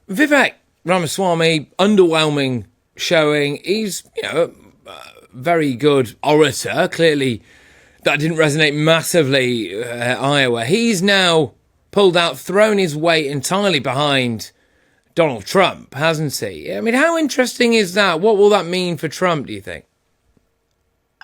Vivek Ramaswamy, underwhelming showing. He's, a very good orator. Clearly, that didn't resonate massively at Iowa. He's now pulled out, thrown his weight entirely behind Donald Trump, hasn't he? I mean, how interesting is that? What will that mean for Trump, do you think?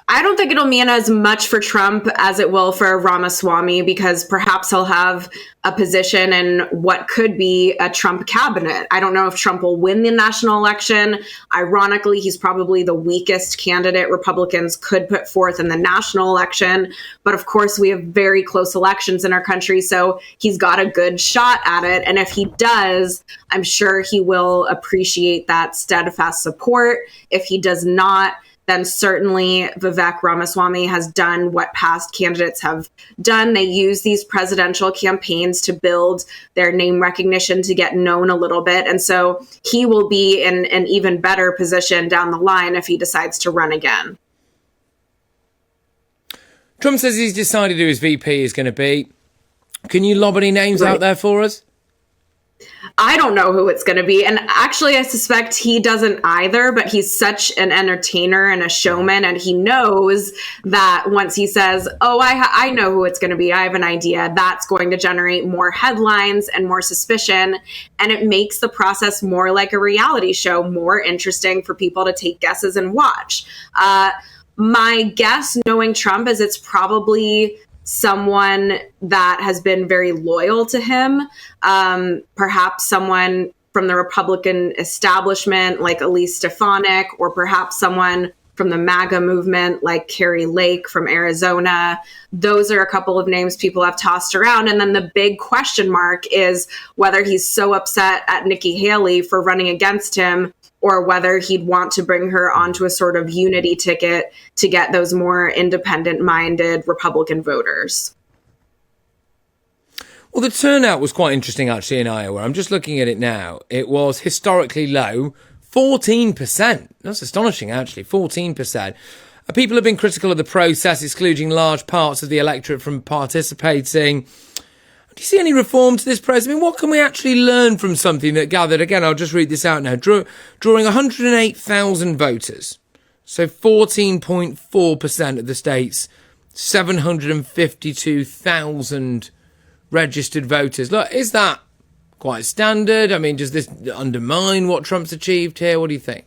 I don't think it'll mean as much for Trump as it will for Ramaswamy, because perhaps he'll have a position in what could be a Trump cabinet. I don't know if Trump will win the national election. Ironically, he's probably the weakest candidate Republicans could put forth in the national election. But of course, we have very close elections in our country, so he's got a good shot at it. And if he does, I'm sure he will appreciate that steadfast support. If he does not, then certainly Vivek Ramaswamy has done what past candidates have done. They use these presidential campaigns to build their name recognition, to get known a little bit. And so he will be in an even better position down the line if he decides to run again. Trump says he's decided who his VP is going to be. Can you lob any names out there for us? I don't know who it's going to be. And actually, I suspect he doesn't either, but he's such an entertainer and a showman. And he knows that once he says, oh, I know who it's going to be, I have an idea, that's going to generate more headlines and more suspicion. And it makes the process more like a reality show, more interesting for people to take guesses and watch. My guess, knowing Trump, is it's probably someone that has been very loyal to him, perhaps someone from the Republican establishment like Elise Stefanik, or perhaps someone from the MAGA movement like Carrie Lake from Arizona. Those are a couple of names people have tossed around. And then the big question mark is whether he's so upset at Nikki Haley for running against him, or whether he'd want to bring her onto a sort of unity ticket to get those more independent-minded Republican voters. Well, the turnout was quite interesting, actually, in Iowa. I'm just looking at it now. It was historically low, 14%. That's astonishing, actually, 14%. People have been critical of the process, excluding large parts of the electorate from participating. Do you see any reform to this process? I mean, what can we actually learn from something that gathered? Again, I'll just read this out now. Drawing 108,000 voters, so 14.4% of the state's 752,000 registered voters. Look, is that quite standard? I mean, does this undermine what Trump's achieved here? What do you think?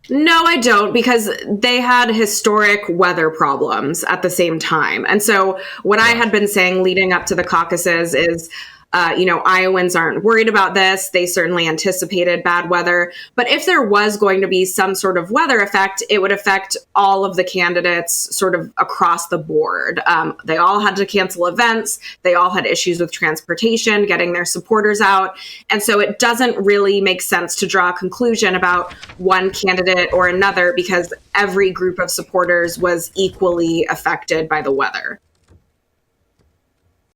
No, I don't, because they had historic weather problems at the same time. And so what I had been saying leading up to the caucuses is, Iowans aren't worried about this. They certainly anticipated bad weather. But if there was going to be some sort of weather effect, it would affect all of the candidates sort of across the board. They all had to cancel events. They all had issues with transportation, getting their supporters out. And so it doesn't really make sense to draw a conclusion about one candidate or another, because every group of supporters was equally affected by the weather.